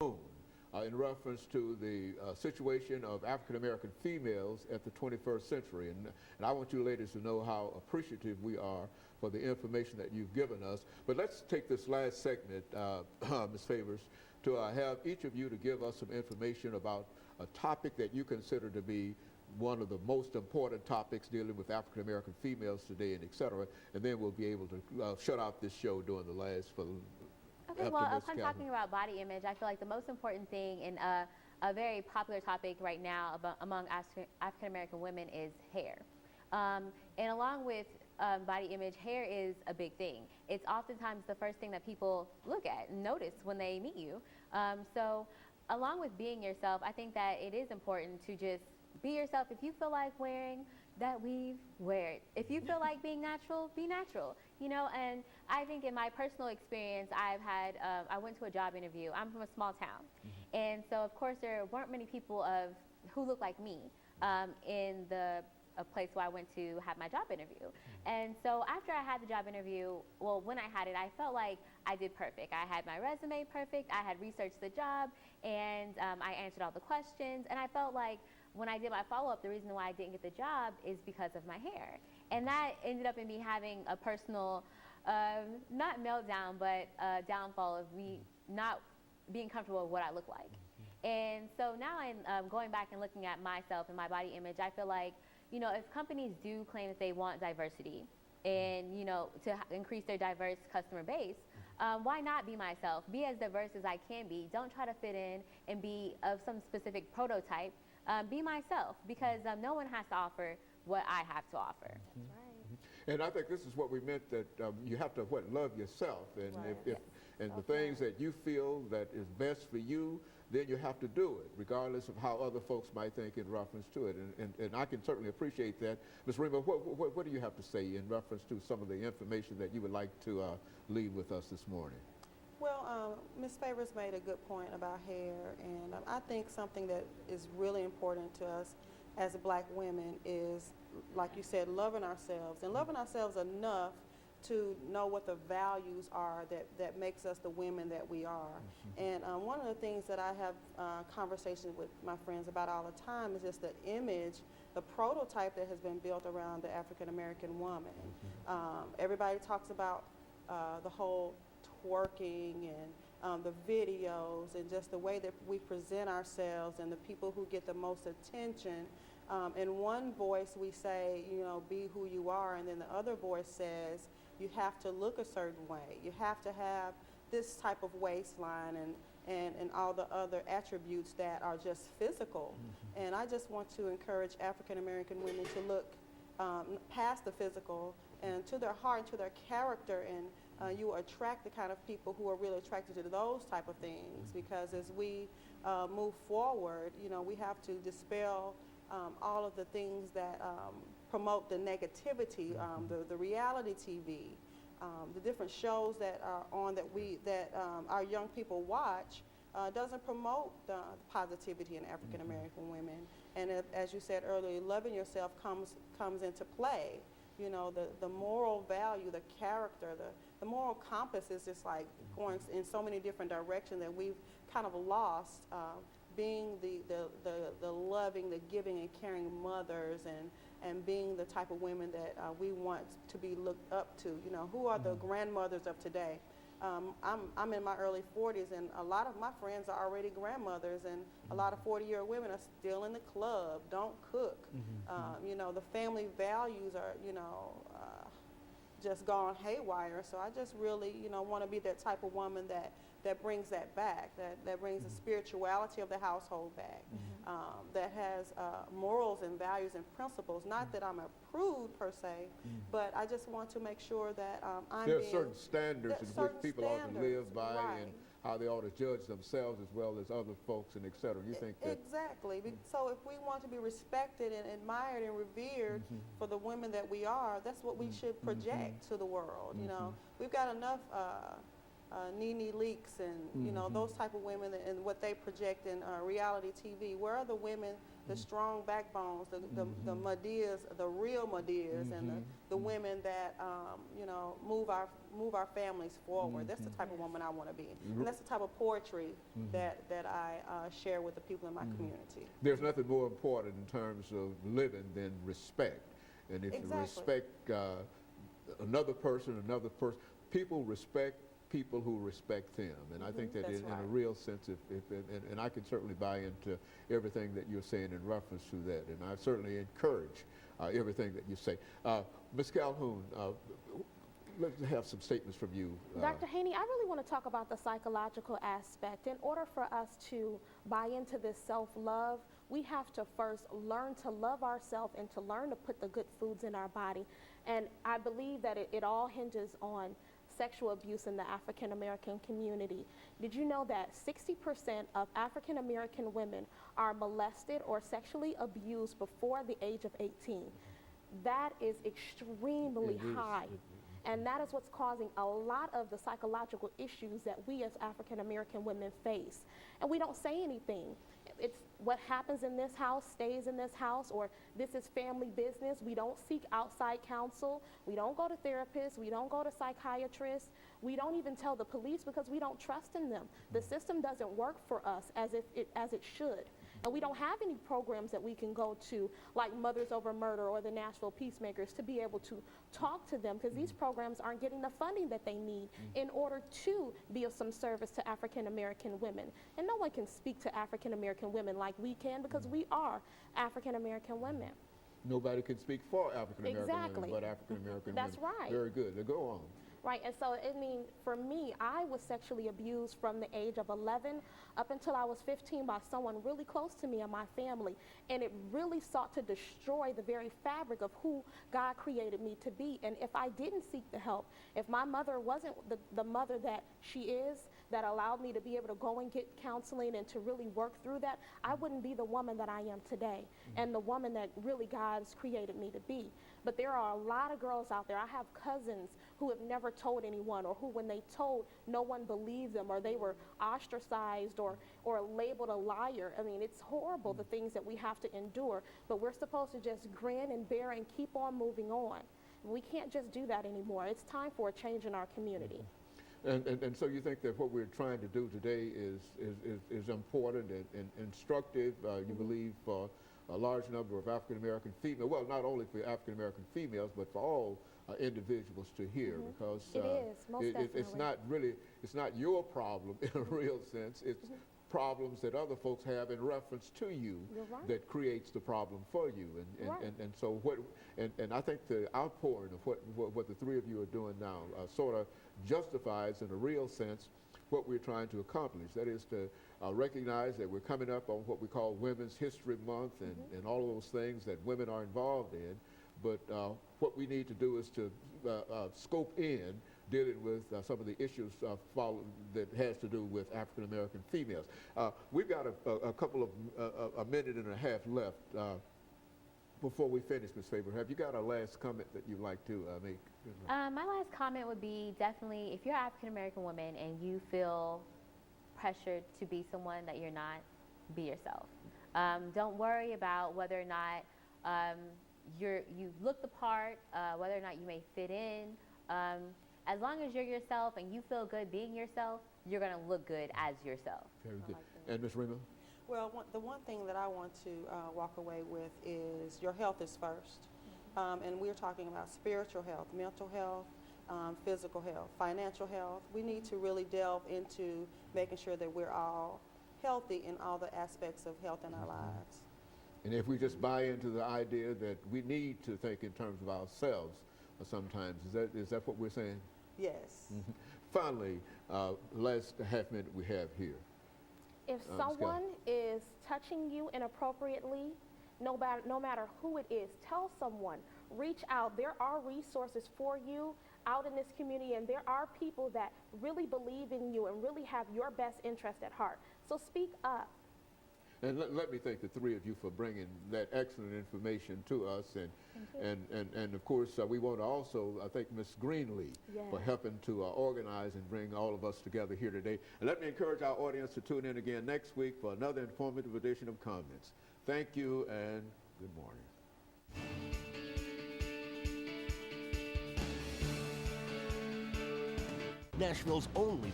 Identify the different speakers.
Speaker 1: in reference to the situation of African American females at the 21st century. And I want you ladies to know how appreciative we are for the information that you've given us. But let's take this last segment, Ms. Favors, to have each of you to give us some information about a topic that you consider to be one of the most important topics dealing with African American females today, and et cetera. And then we'll be able to shut out this show during the last.
Speaker 2: Okay, well, upon talking about body image, I feel like the most important thing in a very popular topic right now among African American women is hair. And along with body image, hair is a big thing. It's oftentimes the first thing that people look at and notice when they meet you. So along with being yourself, I think that it is important to just be yourself. If you feel like wearing that weave, wear it. If you feel like being natural, be natural. You know, and I think in my personal experience, I went to a job interview. I'm from a small town. And so, of course, there weren't many people who looked like me in a place where I went to have my job interview. And so after I had the job interview, well, when I had it, I felt like I did perfect. I had my resume perfect. I had researched the job, and I answered all the questions. And I felt like when I did my follow-up, the reason why I didn't get the job is because of my hair. And that ended up in me having a personal, not meltdown, but downfall of me not being comfortable with what I look like. And so now I'm going back and looking at myself and my body image. I feel like, you know, if companies do claim that they want diversity and, you know, to increase their diverse customer base, why not be myself? Be as diverse as I can be. Don't try to fit in and be of some specific prototype. Be myself, because no one has to offer what I have to offer.
Speaker 3: That's right.
Speaker 1: And I think this is what we meant, that you have to love yourself, and
Speaker 3: Right.
Speaker 1: and the things that you feel that is best for you, then you have to do it, regardless of how other folks might think in reference to it. And I can certainly appreciate that. Ms. Rima, what do you have to say in reference to some of the information that you would like to leave with us this morning?
Speaker 4: Well, Ms. Favors made a good point about hair, and I think something that is really important to us as Black women is, like you said, loving ourselves, and loving ourselves enough to know what the values are that makes us the women that we are. And one of the things that I have conversations with my friends about all the time is just the image, the prototype that has been built around the African American woman. Everybody talks about the whole twerking and the videos and just the way that we present ourselves and the people who get the most attention. In one voice we say, you know, be who you are, and then the other voice says you have to look a certain way. You have to have this type of waistline and all the other attributes that are just physical. And I just want to encourage African American women to look past the physical and to their heart, to their character, and you attract the kind of people who are really attracted to those type of things, because as we move forward, you know, we have to dispel all of the things that promote the negativity, the reality TV, the different shows that are on that our young people watch doesn't promote the positivity in African American women. And as you said earlier, loving yourself comes into play. You know, the moral value, the character, the moral compass is just like going in so many different directions that we've kind of lost. Being the loving, the giving and caring mothers, and being the type of women that we want to be looked up to. You know, who are the grandmothers of today? I'm in my early 40s, and a lot of my friends are already grandmothers, and a lot of 40-year women are still in the club, don't cook. You know, the family values are, you know, just gone haywire. So I just really, you know, want to be that type of woman that brings that back, that brings the spirituality of the household back, that has morals and values and principles. Not that I'm a prude per se, but I just want to make sure that
Speaker 1: there are certain standards in which people ought to live by,
Speaker 4: right,
Speaker 1: and how they ought to judge themselves as well as other folks, and et cetera. You think that?
Speaker 4: Exactly. So if we want to be respected and admired and revered for the women that we are, that's what we should project to the world. You know, we've got enough Nene Leakes and you know those type of women and what they project in reality TV. Where are the women, the strong backbones, the Madeas, the real Madeas, and the women that you know move our families forward? That's the type of woman I want to be, and that's the type of poetry that I share with the people in my community.
Speaker 1: There's nothing more important in terms of living than respect, and if you respect another person, people respect people who respect them, and I think that in a real sense, and I can certainly buy into everything that you're saying in reference to that, and I certainly encourage everything that you say. Ms. Calhoun, let's have some statements from you.
Speaker 3: Dr. Haney, I really want to talk about the psychological aspect. In order for us to buy into this self-love, we have to first learn to love ourselves and to learn to put the good foods in our body. And I believe that it all hinges on sexual abuse in the African American community. Did you know that 60% of African American women are molested or sexually abused before the age of 18? That is extremely high. And that is what's causing a lot of the psychological issues that we as African American women face. And we don't say anything. It's what happens in this house stays in this house, or this is family business. We don't seek outside counsel. We don't go to therapists. We don't go to psychiatrists. We don't even tell the police because we don't trust in them. The system doesn't work for us as it should. And we don't have any programs that we can go to, like Mothers Over Murder or the Nashville Peacemakers, to be able to talk to them, because these programs aren't getting the funding that they need in order to be of some service to African American women. And no one can speak to African American women like we can, because we are African American women.
Speaker 1: Nobody can speak for African American women but African American women.
Speaker 3: That's right.
Speaker 1: Very good. Now go on.
Speaker 3: Right, and so, I mean, for me, I was sexually abused from the age of 11 up until I was 15 by someone really close to me and my family, and it really sought to destroy the very fabric of who God created me to be. And if I didn't seek the help, if my mother wasn't the mother that she is, that allowed me to be able to go and get counseling and to really work through that, I wouldn't be the woman that I am today and the woman that really God's created me to be. But there are a lot of girls out there. I have cousins who have never told anyone, or who, when they told, no one believed them, or they were ostracized or labeled a liar. I mean, it's horrible, the things that we have to endure, but we're supposed to just grin and bear and keep on moving on. We can't just do that anymore. It's time for a change in our community.
Speaker 1: And so you think that what we're trying to do today is important and instructive, you believe, for a large number of African American females, well, not only for African American females, but for all individuals to hear, because it's not really, it's not your problem in a real sense. It's problems that other folks have in reference to you that creates the problem for you. And so what, and I think the outpouring of what the three of you are doing now sort of justifies in a real sense what we're trying to accomplish. That is to recognize that we're coming up on what we call Women's History Month and all of those things that women are involved in. But what we need to do is to scope in dealing with some of the issues that has to do with African American females. We've got a couple of a minute and a half left before we finish, Ms. Faber. Have you got a last comment that you'd like to make?
Speaker 2: My last comment would be, definitely, if you're an African American woman and you feel pressured to be someone that you're not, be yourself. Don't worry about whether or not you look the part, whether or not you may fit in. As long as you're yourself and you feel good being yourself, you're going to look good as yourself.
Speaker 1: Very good. And Ms. Rima?
Speaker 4: Well, the one thing that I want to walk away with is your health is first. And we're talking about spiritual health, mental health, physical health, financial health. We need to really delve into making sure that we're all healthy in all the aspects of health in our lives.
Speaker 1: And if we just buy into the idea that we need to think in terms of ourselves sometimes, is that what we're saying?
Speaker 4: Yes.
Speaker 1: Finally, last half minute we have here.
Speaker 3: If someone is touching you inappropriately, no matter who it is, tell someone, reach out. There are resources for you out in this community, and there are people that really believe in you and really have your best interest at heart. So speak up.
Speaker 1: And let me thank the three of you for bringing that excellent information to us. And of course, we want to also thank Ms. Greenlee for
Speaker 3: Yes.
Speaker 1: helping to organize and bring all of us together here today. And let me encourage our audience to tune in again next week for another informative edition of Comments. Thank you and good morning.
Speaker 5: Nashville's only